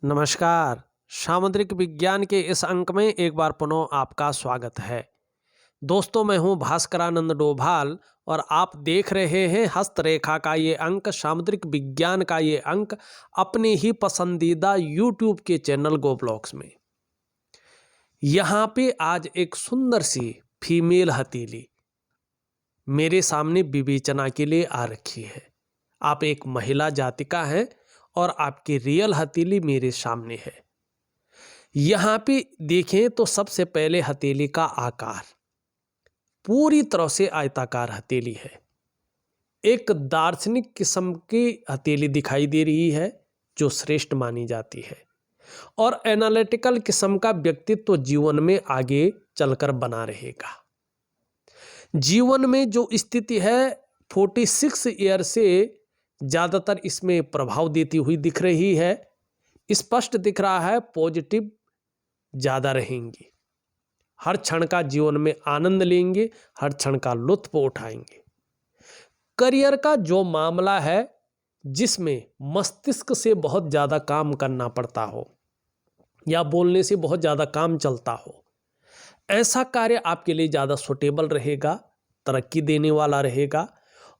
नमस्कार। सामुद्रिक विज्ञान के इस अंक में एक बार पुनः आपका स्वागत है। दोस्तों, मैं हूं भास्करानंद डोभाल और आप देख रहे हैं हस्तरेखा का ये अंक, सामुद्रिक विज्ञान का ये अंक अपने ही पसंदीदा यूट्यूब के चैनल गो ब्लॉग्स में। यहाँ पे आज एक सुंदर सी फीमेल हथेली मेरे सामने विवेचना के लिए आ रखी है। आप एक महिला जातिका हैं और आपकी रियल हथेली मेरे सामने है। यहाँ पे देखें तो सबसे पहले हथेली का आकार पूरी तरह से आयताकार हथेली है। एक दार्शनिक किस्म की हथेली दिखाई दे रही है जो श्रेष्ठ मानी जाती है और एनालिटिकल किस्म का व्यक्तित्व जीवन में आगे चलकर बना रहेगा। जीवन में जो स्थिति है 46 ईयर से ज़्यादातर इसमें प्रभाव देती हुई दिख रही है। स्पष्ट दिख रहा है पॉजिटिव ज़्यादा रहेंगी, हर क्षण का जीवन में आनंद लेंगे, हर क्षण का लुत्फ उठाएंगे। करियर का जो मामला है जिसमें मस्तिष्क से बहुत ज़्यादा काम करना पड़ता हो या बोलने से बहुत ज़्यादा काम चलता हो, ऐसा कार्य आपके लिए ज़्यादा सुटेबल रहेगा, तरक्की देने वाला रहेगा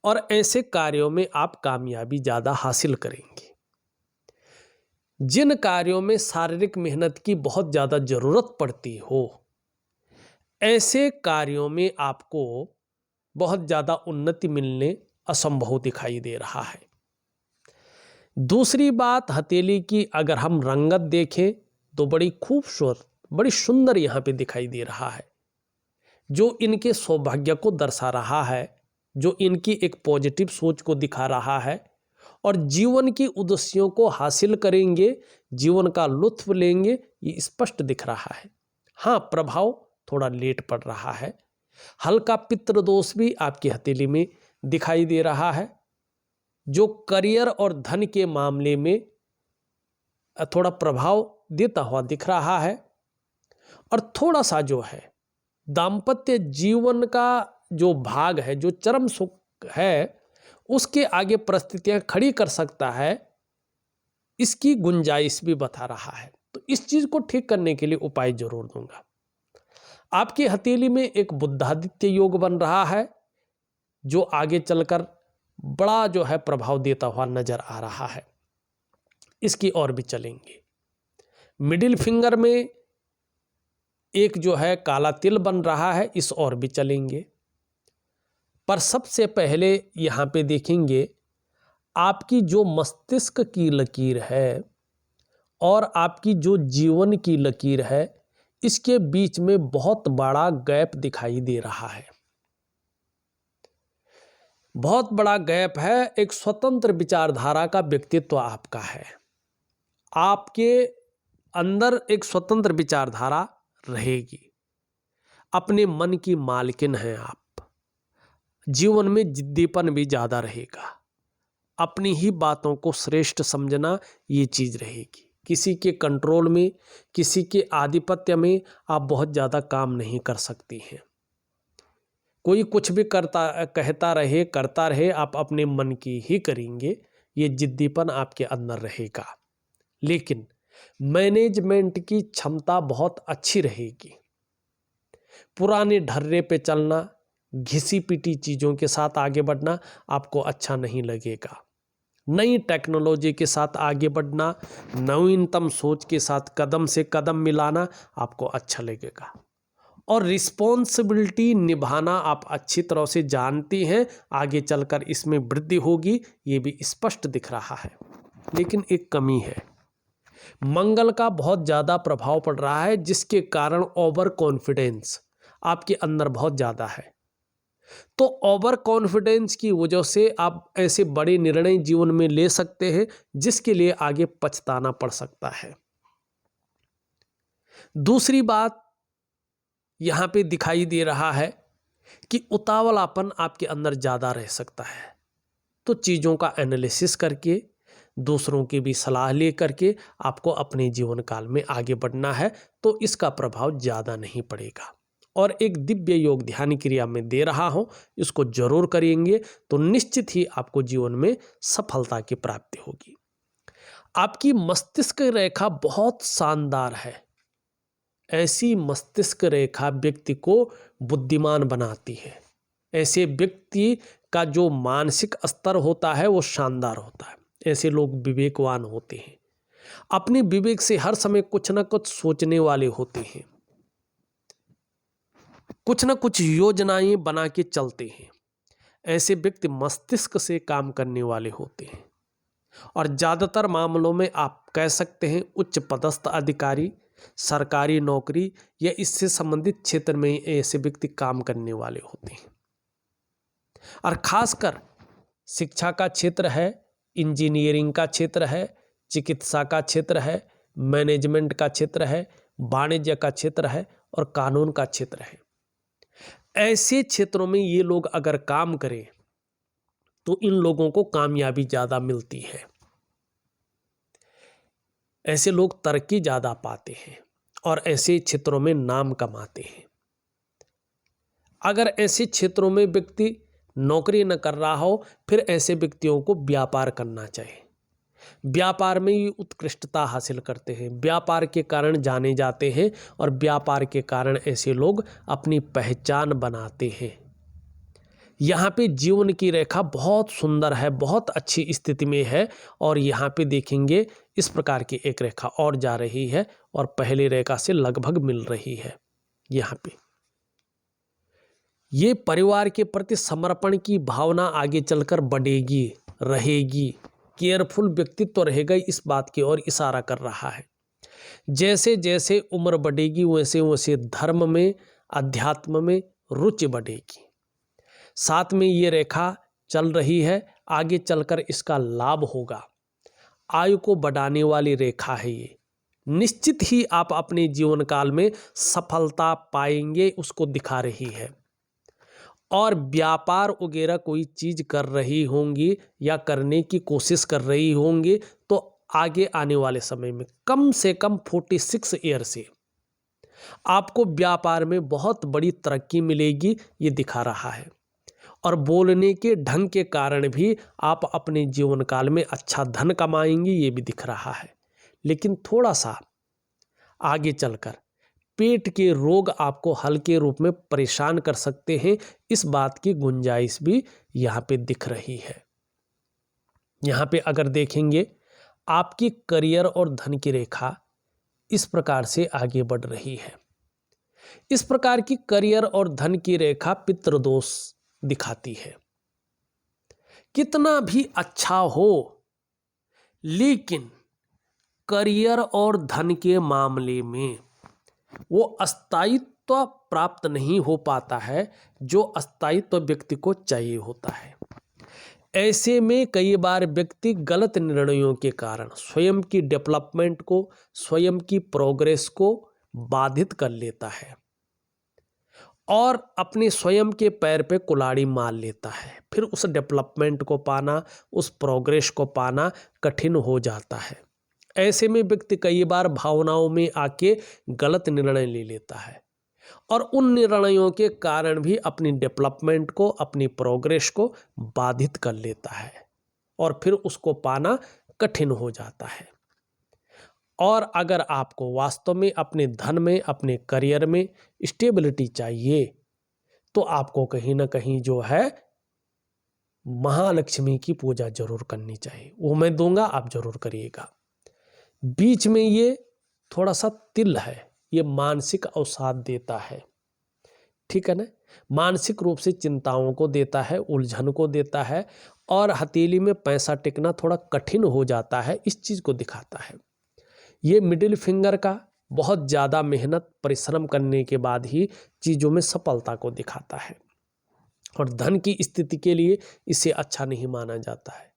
और ऐसे कार्यों में आप कामयाबी ज़्यादा हासिल करेंगे। जिन कार्यों में शारीरिक मेहनत की बहुत ज़्यादा ज़रूरत पड़ती हो, ऐसे कार्यों में आपको बहुत ज़्यादा उन्नति मिलने असंभव दिखाई दे रहा है। दूसरी बात, हथेली की अगर हम रंगत देखें तो बड़ी खूबसूरत, बड़ी सुंदर यहाँ पे दिखाई दे रहा है, जो इनके सौभाग्य को दर्शा रहा है, जो इनकी एक पॉजिटिव सोच को दिखा रहा है और जीवन की उद्देश्यों को हासिल करेंगे, जीवन का लुत्फ लेंगे, ये स्पष्ट दिख रहा है। हाँ, प्रभाव थोड़ा लेट पड़ रहा है। हल्का पितृ दोष भी आपकी हथेली में दिखाई दे रहा है, जो करियर और धन के मामले में थोड़ा प्रभाव देता हुआ दिख रहा है। और थोड़ा सा जो है दाम्पत्य जीवन का जो भाग है, जो चरम सुख है, उसके आगे परिस्थितियां खड़ी कर सकता है, इसकी गुंजाइश भी बता रहा है। तो इस चीज को ठीक करने के लिए उपाय जरूर दूंगा। आपकी हथेली में एक बुद्धादित्य योग बन रहा है जो आगे चलकर बड़ा जो है प्रभाव देता हुआ नजर आ रहा है। इसकी ओर भी चलेंगे। मिडिल फिंगर में एक जो है काला तिल बन रहा है, इस ओर भी चलेंगे। पर सबसे पहले यहाँ पे देखेंगे आपकी जो मस्तिष्क की लकीर है और आपकी जो जीवन की लकीर है, इसके बीच में बहुत बड़ा गैप दिखाई दे रहा है। बहुत बड़ा गैप है। एक स्वतंत्र विचारधारा का व्यक्तित्व आपका है। आपके अंदर एक स्वतंत्र विचारधारा रहेगी। अपने मन की मालकिन हैं आप। जीवन में जिद्दीपन भी ज़्यादा रहेगा। अपनी ही बातों को श्रेष्ठ समझना, ये चीज़ रहेगी। किसी के कंट्रोल में, किसी के आधिपत्य में आप बहुत ज़्यादा काम नहीं कर सकती हैं। कोई कुछ भी कहता रहे, करता रहे, आप अपने मन की ही करेंगे। ये जिद्दीपन आपके अंदर रहेगा। लेकिन मैनेजमेंट की क्षमता बहुत अच्छी रहेगी। पुराने ढर्रे पे चलना, घिसी पिटी चीज़ों के साथ आगे बढ़ना आपको अच्छा नहीं लगेगा। नई टेक्नोलॉजी के साथ आगे बढ़ना, नवीनतम सोच के साथ कदम से कदम मिलाना आपको अच्छा लगेगा। और रिस्पॉन्सिबिलिटी निभाना आप अच्छी तरह से जानती हैं। आगे चलकर इसमें वृद्धि होगी, ये भी स्पष्ट दिख रहा है। लेकिन एक कमी है, मंगल का बहुत ज़्यादा प्रभाव पड़ रहा है, जिसके कारण ओवर कॉन्फिडेंस आपके अंदर बहुत ज़्यादा है। तो ओवर कॉन्फिडेंस की वजह से आप ऐसे बड़े निर्णय जीवन में ले सकते हैं जिसके लिए आगे पछताना पड़ सकता है। दूसरी बात यहां पे दिखाई दे रहा है कि उतावलापन आपके अंदर ज़्यादा रह सकता है। तो चीज़ों का एनालिसिस करके, दूसरों की भी सलाह ले करके आपको अपने जीवन काल में आगे बढ़ना है, तो इसका प्रभाव ज़्यादा नहीं पड़ेगा। और एक दिव्य योग ध्यान क्रिया में दे रहा हूं, इसको जरूर करेंगे तो निश्चित ही आपको जीवन में सफलता की प्राप्ति होगी। आपकी मस्तिष्क रेखा बहुत शानदार है। ऐसी मस्तिष्क रेखा व्यक्ति को बुद्धिमान बनाती है। ऐसे व्यक्ति का जो मानसिक स्तर होता है वो शानदार होता है। ऐसे लोग विवेकवान होते हैं, अपने विवेक से हर समय कुछ ना कुछ सोचने वाले होते हैं, कुछ ना कुछ योजनाएं बना के चलते हैं। ऐसे व्यक्ति मस्तिष्क से काम करने वाले होते हैं और ज़्यादातर मामलों में आप कह सकते हैं उच्च पदस्थ अधिकारी, सरकारी नौकरी या इससे संबंधित क्षेत्र में ऐसे व्यक्ति काम करने वाले होते हैं। और खासकर शिक्षा का क्षेत्र है, इंजीनियरिंग का क्षेत्र है, चिकित्सा का क्षेत्र है, मैनेजमेंट का क्षेत्र है, वाणिज्य का क्षेत्र है और कानून का क्षेत्र है। ऐसे क्षेत्रों में ये लोग अगर काम करें तो इन लोगों को कामयाबी ज़्यादा मिलती है। ऐसे लोग तरक्की ज़्यादा पाते हैं और ऐसे क्षेत्रों में नाम कमाते हैं। अगर ऐसे क्षेत्रों में व्यक्ति नौकरी न कर रहा हो, फिर ऐसे व्यक्तियों को व्यापार करना चाहिए। व्यापार में ये उत्कृष्टता हासिल करते हैं, व्यापार के कारण जाने जाते हैं और व्यापार के कारण ऐसे लोग अपनी पहचान बनाते हैं। यहाँ पे जीवन की रेखा बहुत सुंदर है, बहुत अच्छी स्थिति में है और यहाँ पे देखेंगे इस प्रकार की एक रेखा और जा रही है और पहली रेखा से लगभग मिल रही है। यहाँ पे ये परिवार के प्रति समर्पण की भावना आगे चलकर बढ़ेगी, रहेगी। केयरफुल व्यक्तित्व रहेगा, इस बात की ओर इशारा कर रहा है। जैसे जैसे उम्र बढ़ेगी वैसे वैसे धर्म में, अध्यात्म में रुचि बढ़ेगी। साथ में ये रेखा चल रही है, आगे चलकर इसका लाभ होगा। आयु को बढ़ाने वाली रेखा है ये। निश्चित ही आप अपने जीवन काल में सफलता पाएंगे, उसको दिखा रही है। और व्यापार वगैरह कोई चीज़ कर रही होंगी या करने की कोशिश कर रही होंगी तो आगे आने वाले समय में कम से कम 46 ईयर से आपको व्यापार में बहुत बड़ी तरक्की मिलेगी, ये दिखा रहा है। और बोलने के ढंग के कारण भी आप अपने जीवन काल में अच्छा धन कमाएंगे, ये भी दिख रहा है। लेकिन थोड़ा सा आगे चलकर पेट के रोग आपको हल्के रूप में परेशान कर सकते हैं, इस बात की गुंजाइश भी यहाँ पे दिख रही है। यहाँ पे अगर देखेंगे आपकी करियर और धन की रेखा इस प्रकार से आगे बढ़ रही है। इस प्रकार की करियर और धन की रेखा पितृदोष दिखाती है। कितना भी अच्छा हो लेकिन करियर और धन के मामले में वो अस्थायित्व प्राप्त नहीं हो पाता है जो अस्थायित्व व्यक्ति को चाहिए होता है। ऐसे में कई बार व्यक्ति गलत निर्णयों के कारण स्वयं की डेवलपमेंट को, स्वयं की प्रोग्रेस को बाधित कर लेता है और अपने स्वयं के पैर पे कुल्हाड़ी मार लेता है। फिर उस डेवलपमेंट को पाना, उस प्रोग्रेस को पाना कठिन हो जाता है। ऐसे में व्यक्ति कई बार भावनाओं में आके गलत निर्णय ले लेता है और उन निर्णयों के कारण भी अपनी डेवलपमेंट को, अपनी प्रोग्रेस को बाधित कर लेता है और फिर उसको पाना कठिन हो जाता है। और अगर आपको वास्तव में अपने धन में, अपने करियर में स्टेबिलिटी चाहिए तो आपको कहीं ना कहीं जो है महालक्ष्मी की पूजा जरूर करनी चाहिए। वो मैं दूंगा, आप जरूर करिएगा। बीच में ये थोड़ा सा तिल है, ये मानसिक अवसाद देता है, ठीक है ना। मानसिक रूप से चिंताओं को देता है, उलझन को देता है और हथेली में पैसा टिकना थोड़ा कठिन हो जाता है, इस चीज़ को दिखाता है। ये मिडिल फिंगर का बहुत ज़्यादा मेहनत परिश्रम करने के बाद ही चीज़ों में सफलता को दिखाता है और धन की स्थिति के लिए इसे अच्छा नहीं माना जाता है।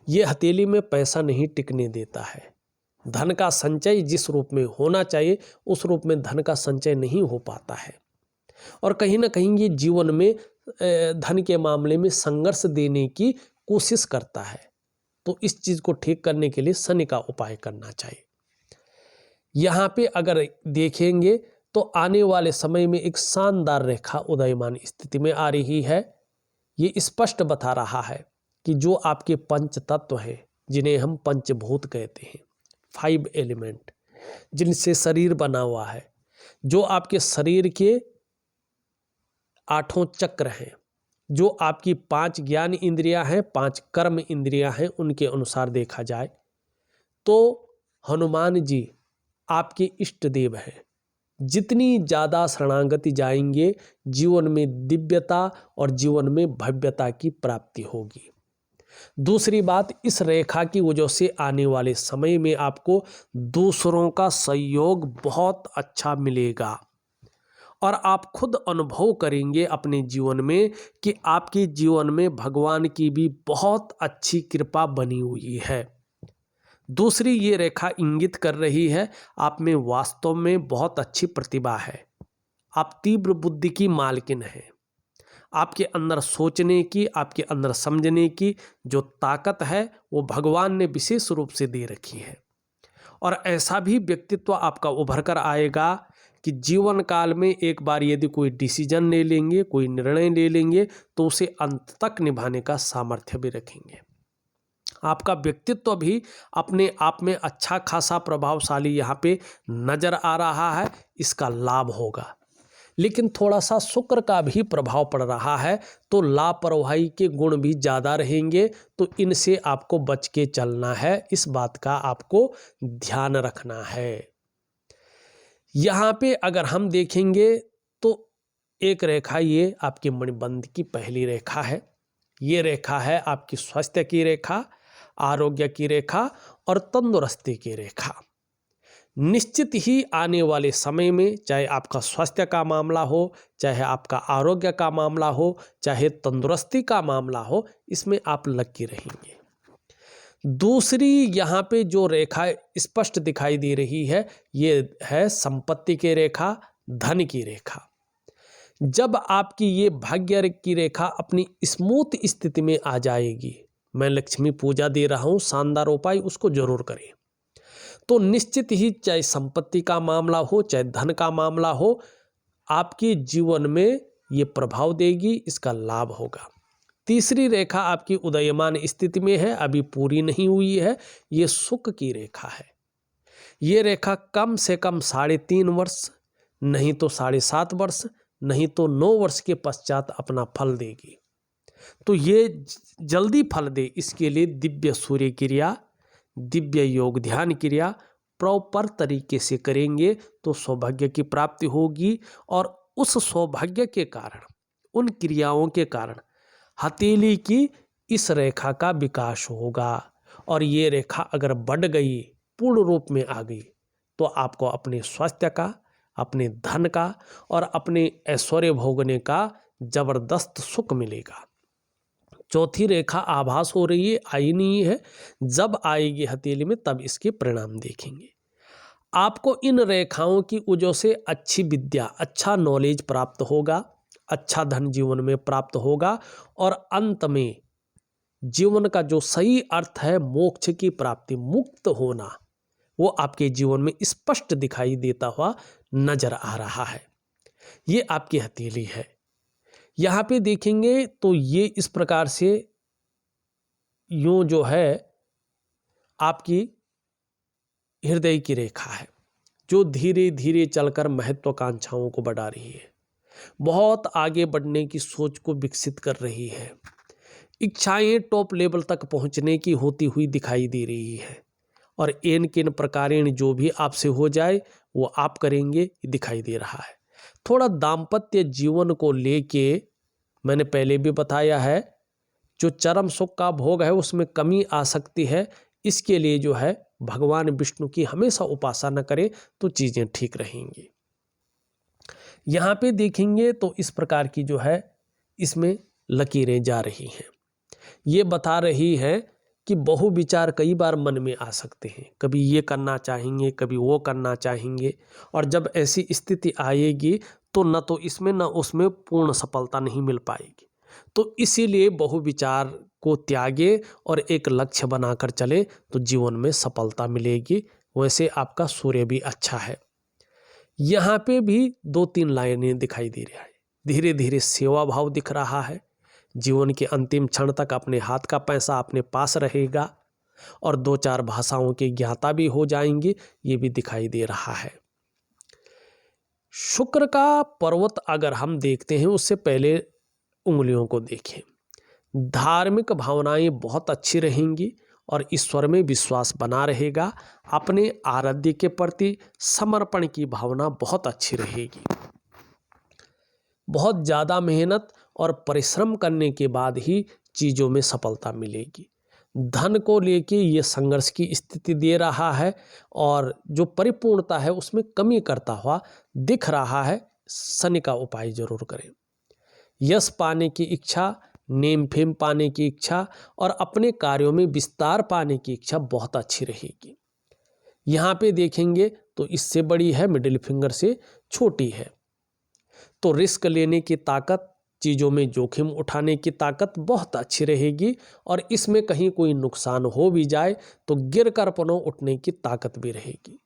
ये हथेली में पैसा नहीं टिकने देता है। धन का संचय जिस रूप में होना चाहिए उस रूप में धन का संचय नहीं हो पाता है और कहीं ना कहीं ये जीवन में धन के मामले में संघर्ष देने की कोशिश करता है। तो इस चीज़ को ठीक करने के लिए शनि का उपाय करना चाहिए। यहाँ पे अगर देखेंगे तो आने वाले समय में एक शानदार रेखा उदयमान स्थिति में आ रही है। ये स्पष्ट बता रहा है कि जो आपके पंच तत्व है, जिन्हें हम पंचभूत कहते हैं, 5 एलिमेंट जिनसे शरीर बना हुआ है, जो आपके शरीर के 8 चक्र हैं, जो आपकी 5 ज्ञान इंद्रियां हैं, 5 कर्म इंद्रियां हैं, उनके अनुसार देखा जाए तो हनुमान जी आपके इष्ट देव हैं। जितनी ज़्यादा शरणागति जाएंगे, जीवन में दिव्यता और जीवन में भव्यता की प्राप्ति होगी। दूसरी बात, इस रेखा की वजह से आने वाले समय में आपको दूसरों का सहयोग बहुत अच्छा मिलेगा और आप खुद अनुभव करेंगे अपने जीवन में कि आपके जीवन में भगवान की भी बहुत अच्छी कृपा बनी हुई है। दूसरी ये रेखा इंगित कर रही है आप में वास्तव में बहुत अच्छी प्रतिभा है, आप तीव्र बुद्धि की मालकिन हैं। आपके अंदर सोचने की, आपके अंदर समझने की जो ताकत है वो भगवान ने विशेष रूप से दे रखी है। और ऐसा भी व्यक्तित्व आपका उभर कर आएगा कि जीवन काल में एक बार यदि कोई डिसीजन ले लेंगे, कोई निर्णय ले लेंगे तो उसे अंत तक निभाने का सामर्थ्य भी रखेंगे। आपका व्यक्तित्व भी अपने आप में अच्छा खासा प्रभावशाली यहाँ पे नजर आ रहा है, इसका लाभ होगा। लेकिन थोड़ा सा शुक्र का भी प्रभाव पड़ रहा है, तो लापरवाही के गुण भी ज़्यादा रहेंगे, तो इनसे आपको बच के चलना है, इस बात का आपको ध्यान रखना है। यहाँ पे अगर हम देखेंगे तो एक रेखा ये आपकी मणिबंध की पहली रेखा है। ये रेखा है आपकी स्वास्थ्य की रेखा, आरोग्य की रेखा और तंदुरुस्ती की रेखा। निश्चित ही आने वाले समय में चाहे आपका स्वास्थ्य का मामला हो, चाहे आपका आरोग्य का मामला हो, चाहे तंदुरुस्ती का मामला हो, इसमें आप लकी रहेंगे। दूसरी यहाँ पे जो रेखा स्पष्ट दिखाई दे रही है, ये है संपत्ति की रेखा, धन की रेखा। जब आपकी ये भाग्य की रेखा अपनी स्मूथ स्थिति में आ जाएगी, मैं लक्ष्मी पूजा दे रहा हूँ, शानदार उपाय उसको जरूर करें, तो निश्चित ही चाहे संपत्ति का मामला हो, चाहे धन का मामला हो, आपके जीवन में ये प्रभाव देगी, इसका लाभ होगा। तीसरी रेखा आपकी उदयमान स्थिति में है, अभी पूरी नहीं हुई है, ये सुख की रेखा है। ये रेखा कम से कम 3.5 वर्ष, नहीं तो 7.5 वर्ष, नहीं तो 9 वर्ष के पश्चात अपना फल देगी। तो ये जल्दी फल दे, इसके लिए दिव्य सूर्य क्रिया, दिव्य योग ध्यान क्रिया प्रॉपर तरीके से करेंगे तो सौभाग्य की प्राप्ति होगी। और उस सौभाग्य के कारण, उन क्रियाओं के कारण हथेली की इस रेखा का विकास होगा। और ये रेखा अगर बढ़ गई, पूर्ण रूप में आ गई, तो आपको अपने स्वास्थ्य का, अपने धन का और अपने ऐश्वर्य भोगने का जबरदस्त सुख मिलेगा। चौथी रेखा आभास हो रही है, आई नहीं है, जब आएगी हथेली में तब इसके परिणाम देखेंगे। आपको इन रेखाओं की वजह से अच्छी विद्या, अच्छा नॉलेज प्राप्त होगा, अच्छा धन जीवन में प्राप्त होगा और अंत में जीवन का जो सही अर्थ है मोक्ष की प्राप्ति, मुक्त होना, वो आपके जीवन में स्पष्ट दिखाई देता हुआ नजर आ रहा है। ये आपकी हथेली है। यहाँ पे देखेंगे तो ये इस प्रकार से यूं जो है आपकी हृदय की रेखा है, जो धीरे धीरे चलकर महत्वाकांक्षाओं को बढ़ा रही है, बहुत आगे बढ़ने की सोच को विकसित कर रही है, इच्छाएं टॉप लेवल तक पहुंचने की होती हुई दिखाई दे रही है। और इन किन प्रकारेण जो भी आपसे हो जाए वो आप करेंगे दिखाई दे रहा है। थोड़ा दाम्पत्य जीवन को लेके मैंने पहले भी बताया है, जो चरम सुख का भोग है उसमें कमी आ सकती है। इसके लिए जो है भगवान विष्णु की हमेशा उपासना करें तो चीज़ें ठीक रहेंगी। यहाँ पे देखेंगे तो इस प्रकार की जो है इसमें लकीरें जा रही हैं। ये बता रही है कि बहु विचार कई बार मन में आ सकते हैं, कभी ये करना चाहेंगे, कभी वो करना चाहेंगे, और जब ऐसी स्थिति आएगी तो न तो इसमें न उसमें पूर्ण सफलता नहीं मिल पाएगी। तो इसीलिए बहु विचार को त्यागे और एक लक्ष्य बनाकर चले तो जीवन में सफलता मिलेगी। वैसे आपका सूर्य भी अच्छा है। यहाँ पे भी 2-3 लाइनें दिखाई दे रहा है। धीरे धीरे सेवा भाव दिख रहा है। जीवन के अंतिम क्षण तक अपने हाथ का पैसा अपने पास रहेगा। और 2-4 भाषाओं के ज्ञाता भी हो जाएंगे, ये भी दिखाई दे रहा है। शुक्र का पर्वत अगर हम देखते हैं उससे पहले उंगलियों को देखें। धार्मिक भावनाएं बहुत अच्छी रहेंगी और ईश्वर में विश्वास बना रहेगा। अपने आराध्य के प्रति समर्पण की भावना बहुत अच्छी रहेगी। बहुत ज़्यादा मेहनत और परिश्रम करने के बाद ही चीज़ों में सफलता मिलेगी। धन को लेके ये संघर्ष की स्थिति दे रहा है और जो परिपूर्णता है उसमें कमी करता हुआ दिख रहा है। शनि का उपाय जरूर करें। यश पाने की इच्छा, नेम फेम पाने की इच्छा और अपने कार्यों में विस्तार पाने की इच्छा बहुत अच्छी रहेगी। यहाँ पे देखेंगे तो इससे बड़ी है, मिडिल फिंगर से छोटी है। तो रिस्क लेने की ताकत, चीज़ों में जोखिम उठाने की ताकत बहुत अच्छी रहेगी और इसमें कहीं कोई नुकसान हो भी जाए तो गिर कर पुनः उठने की ताकत भी रहेगी।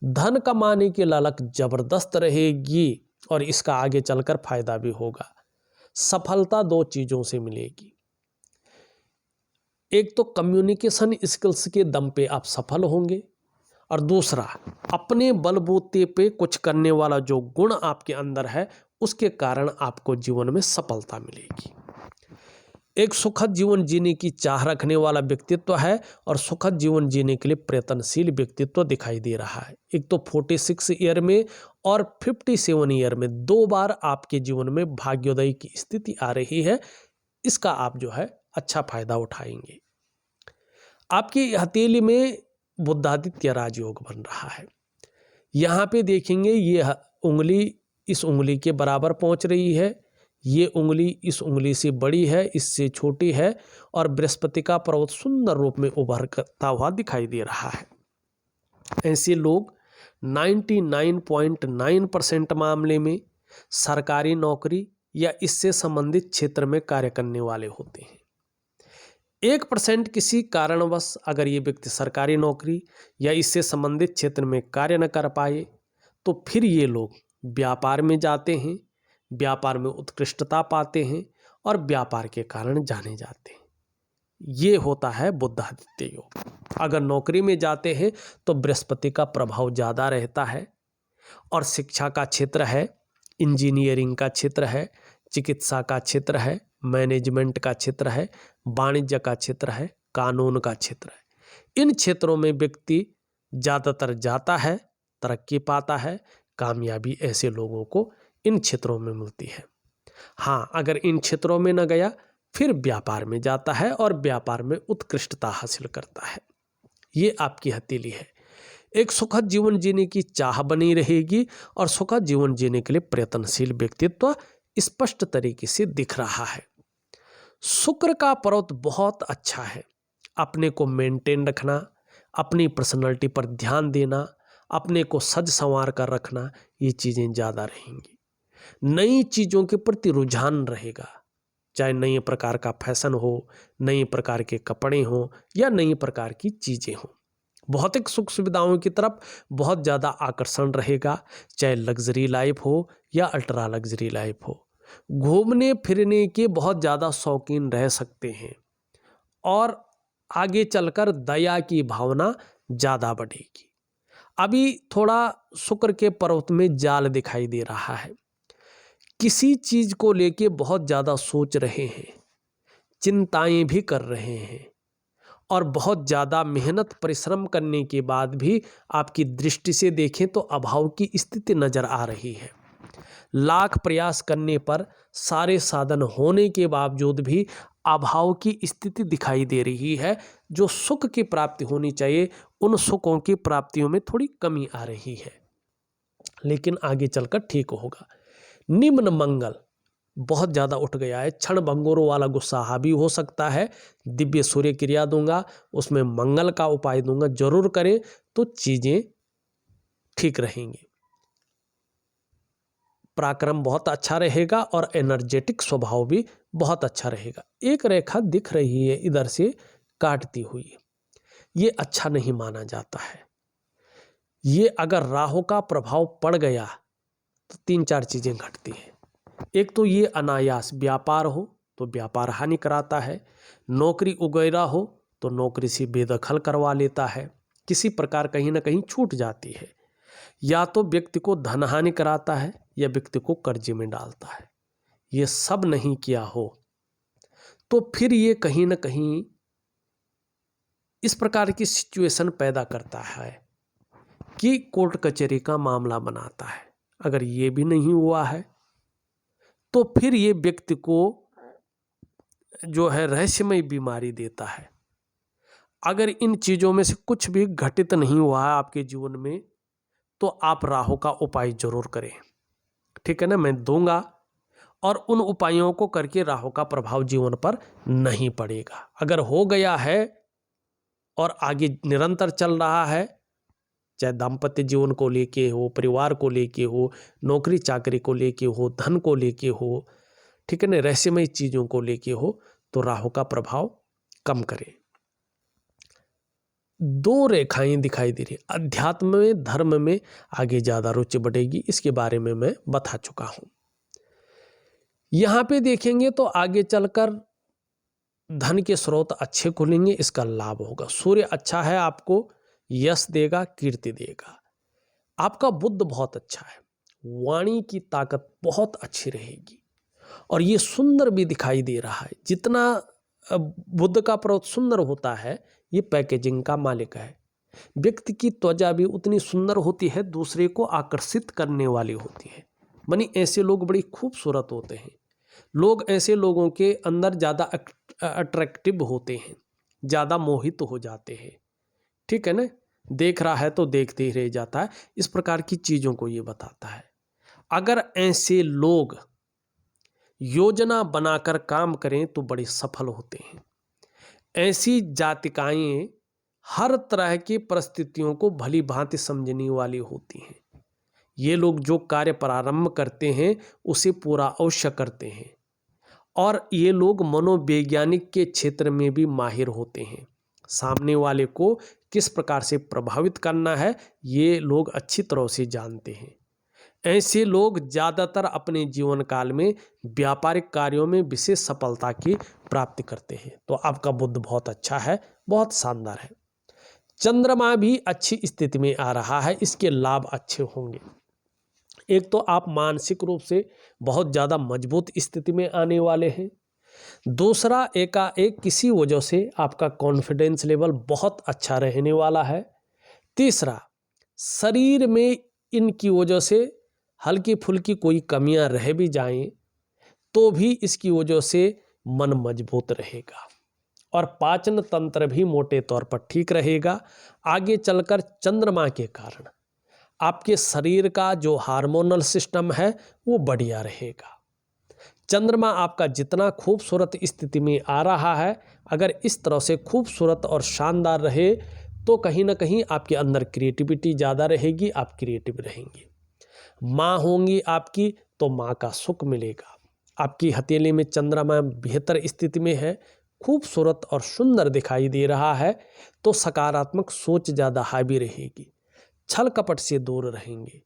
धन कमाने की ललक जबरदस्त रहेगी और इसका आगे चलकर फायदा भी होगा। सफलता 2 चीज़ों से मिलेगी। एक तो कम्युनिकेशन स्किल्स के दम पे आप सफल होंगे और दूसरा अपने बलबूते पे कुछ करने वाला जो गुण आपके अंदर है उसके कारण आपको जीवन में सफलता मिलेगी। एक सुखद जीवन जीने की चाह रखने वाला व्यक्तित्व है और सुखद जीवन जीने के लिए प्रयत्नशील व्यक्तित्व दिखाई दे रहा है। एक तो 46 ईयर में और 57 ईयर में 2 बार आपके जीवन में भाग्योदय की स्थिति आ रही है। इसका आप जो है अच्छा फायदा उठाएंगे। आपकी हथेली में बुधादित्य राजयोग बन रहा है। यहाँ पे देखेंगे ये उंगली इस उंगली के बराबर पहुँच रही है, ये उंगली इस उंगली से बड़ी है, इससे छोटी है और बृहस्पति का पर्वत सुंदर रूप में उभरता हुआ दिखाई दे रहा है। ऐसे लोग 99.9% मामले में सरकारी नौकरी या इससे संबंधित क्षेत्र में कार्य करने वाले होते हैं। 1% किसी कारणवश अगर ये व्यक्ति सरकारी नौकरी या इससे संबंधित क्षेत्र में कार्य न कर पाए तो फिर ये लोग व्यापार में जाते हैं, व्यापार में उत्कृष्टता पाते हैं और व्यापार के कारण जाने जाते हैं। ये होता है बुधादित्य योग। अगर नौकरी में जाते हैं तो बृहस्पति का प्रभाव ज़्यादा रहता है और शिक्षा का क्षेत्र है, इंजीनियरिंग का क्षेत्र है, चिकित्सा का क्षेत्र है, मैनेजमेंट का क्षेत्र है, वाणिज्य का क्षेत्र है, कानून का क्षेत्र है। इन क्षेत्रों में व्यक्ति ज़्यादातर जाता है, तरक्की पाता है। कामयाबी ऐसे लोगों को इन क्षेत्रों में मिलती है। हाँ, अगर इन क्षेत्रों में न गया फिर व्यापार में जाता है और व्यापार में उत्कृष्टता हासिल करता है। ये आपकी हथेली है। एक सुखद जीवन जीने की चाह बनी रहेगी और सुखद जीवन जीने के लिए प्रयत्नशील व्यक्तित्व स्पष्ट तरीके से दिख रहा है। शुक्र का पर्वत बहुत अच्छा है। अपने को मेंटेन रखना, अपनी पर्सनैलिटी पर ध्यान देना, अपने को सज संवार कर रखना, ये चीज़ें ज़्यादा रहेंगी। नई चीज़ों के प्रति रुझान रहेगा, चाहे नए प्रकार का फैशन हो, नए प्रकार के कपड़े हों या नई प्रकार की चीज़ें हों। भौतिक सुख सुविधाओं की तरफ बहुत ज़्यादा आकर्षण रहेगा, चाहे लग्जरी लाइफ हो या अल्ट्रा लग्जरी लाइफ हो। घूमने फिरने के बहुत ज़्यादा शौकीन रह सकते हैं और आगे चलकर दया की भावना ज़्यादा बढ़ेगी। अभी थोड़ा शुक्र के पर्वत में जाल दिखाई दे रहा है। किसी चीज़ को लेके बहुत ज़्यादा सोच रहे हैं, चिंताएं भी कर रहे हैं और बहुत ज़्यादा मेहनत परिश्रम करने के बाद भी आपकी दृष्टि से देखें तो अभाव की स्थिति नज़र आ रही है। लाख प्रयास करने पर सारे साधन होने के बावजूद भी अभाव की स्थिति दिखाई दे रही है। जो सुख की प्राप्ति होनी चाहिए उन सुखों की प्राप्तियों में थोड़ी कमी आ रही है, लेकिन आगे चलकर ठीक होगा। निम्न मंगल बहुत ज़्यादा उठ गया है। क्षण भंगुरों वाला गुस्सा हावी हो सकता है। दिव्य सूर्य क्रिया दूंगा, उसमें मंगल का उपाय दूंगा, जरूर करें तो चीज़ें ठीक रहेंगी। पराक्रम बहुत अच्छा रहेगा और एनर्जेटिक स्वभाव भी बहुत अच्छा रहेगा। एक रेखा दिख रही है इधर से काटती हुई, ये अच्छा नहीं माना जाता है। ये अगर राहु का प्रभाव पड़ गया तो 3-4 चीज़ें घटती हैं। एक तो ये अनायास व्यापार हो तो व्यापार हानि कराता है, नौकरी वगैरह हो तो नौकरी से बेदखल करवा लेता है, किसी प्रकार कहीं ना कहीं छूट जाती है, या तो व्यक्ति को धनहानि कराता है या व्यक्ति को कर्जे में डालता है। ये सब नहीं किया हो तो फिर ये कहीं ना कहीं इस प्रकार की सिचुएशन पैदा करता है कि कोर्ट कचहरी का मामला बनाता है। अगर ये भी नहीं हुआ है तो फिर ये व्यक्ति को जो है रहस्यमय बीमारी देता है। अगर इन चीज़ों में से कुछ भी घटित नहीं हुआ है आपके जीवन में तो आप राहु का उपाय जरूर करें, ठीक है ना। मैं दूंगा और उन उपायों को करके राहु का प्रभाव जीवन पर नहीं पड़ेगा। अगर हो गया है और आगे निरंतर चल रहा है, चाहे दाम्पत्य जीवन को लेके हो, परिवार को लेके हो, नौकरी चाकरी को लेके हो, धन को लेके हो, ठीक है ना, रहस्यमय चीज़ों को लेके हो, तो राहु का प्रभाव कम करें। 2 रेखाएं दिखाई दे रही, अध्यात्म में, धर्म में आगे ज़्यादा रुचि बढ़ेगी, इसके बारे में मैं बता चुका हूँ। यहाँ पे देखेंगे तो आगे चलकर धन के स्रोत अच्छे खुलेंगे, इसका लाभ होगा। सूर्य अच्छा है, आपको यश देगा, कीर्ति देगा। आपका बुद्ध बहुत अच्छा है, वाणी की ताकत बहुत अच्छी रहेगी और ये सुंदर भी दिखाई दे रहा है। जितना बुद्ध का पर्वत सुंदर होता है, ये पैकेजिंग का मालिक है। व्यक्ति की त्वचा भी उतनी सुंदर होती है, दूसरे को आकर्षित करने वाली होती है। मानी ऐसे लोग बड़ी खूबसूरत होते हैं। लोग ऐसे लोगों के अंदर ज़्यादा अट्रैक्टिव होते हैं, ज़्यादा मोहित हो जाते हैं, ठीक है ना। देख रहा है तो देखते ही रह जाता है। इस प्रकार की चीज़ों को ये बताता है। अगर ऐसे लोग योजना बनाकर काम करें तो बड़े सफल होते हैं। ऐसी जातिकाएं हर तरह की परिस्थितियों को भली भांति समझने वाली होती हैं। ये लोग जो कार्य प्रारंभ करते हैं उसे पूरा अवश्य करते हैं और ये लोग मनोवैज्ञानिक के क्षेत्र में भी माहिर होते हैं। सामने वाले को किस प्रकार से प्रभावित करना है ये लोग अच्छी तरह से जानते हैं। ऐसे लोग ज़्यादातर अपने जीवन काल में व्यापारिक कार्यों में विशेष सफलता की प्राप्ति करते हैं। तो आपका बुद्ध बहुत अच्छा है, बहुत शानदार है। चंद्रमा भी अच्छी स्थिति में आ रहा है, इसके लाभ अच्छे होंगे। एक तो आप मानसिक रूप से बहुत ज़्यादा मजबूत स्थिति में आने वाले हैं। दूसरा, एकाएक किसी वजह से आपका कॉन्फिडेंस लेवल बहुत अच्छा रहने वाला है। तीसरा, शरीर में इनकी वजह से हल्की फुल्की कोई कमियां रह भी जाएं तो भी इसकी वजह से मन मजबूत रहेगा और पाचन तंत्र भी मोटे तौर पर ठीक रहेगा। आगे चलकर चंद्रमा के कारण आपके शरीर का जो हार्मोनल सिस्टम है वो बढ़िया रहेगा। चंद्रमा आपका जितना खूबसूरत स्थिति में आ रहा है, अगर इस तरह से खूबसूरत और शानदार रहे तो कहीं ना कहीं आपके अंदर क्रिएटिविटी ज़्यादा रहेगी, आप क्रिएटिव रहेंगे। माँ होंगी आपकी तो माँ का सुख मिलेगा। आपकी हथेली में चंद्रमा बेहतर स्थिति में है, खूबसूरत और सुंदर दिखाई दे रहा है, तो सकारात्मक सोच ज़्यादा हावी रहेगी। छल कपट से दूर रहेंगे।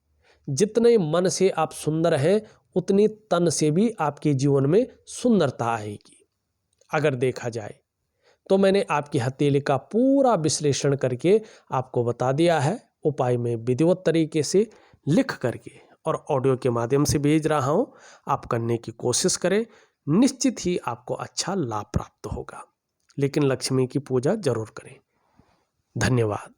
जितने मन से आप सुंदर हैं उतनी तन से भी आपके जीवन में सुंदरता आएगी। अगर देखा जाए तो मैंने आपकी हथेली का पूरा विश्लेषण करके आपको बता दिया है। उपाय में विधिवत तरीके से लिख करके और ऑडियो के माध्यम से भेज रहा हूँ, आप करने की कोशिश करें, निश्चित ही आपको अच्छा लाभ प्राप्त होगा। लेकिन लक्ष्मी की पूजा जरूर करें। धन्यवाद।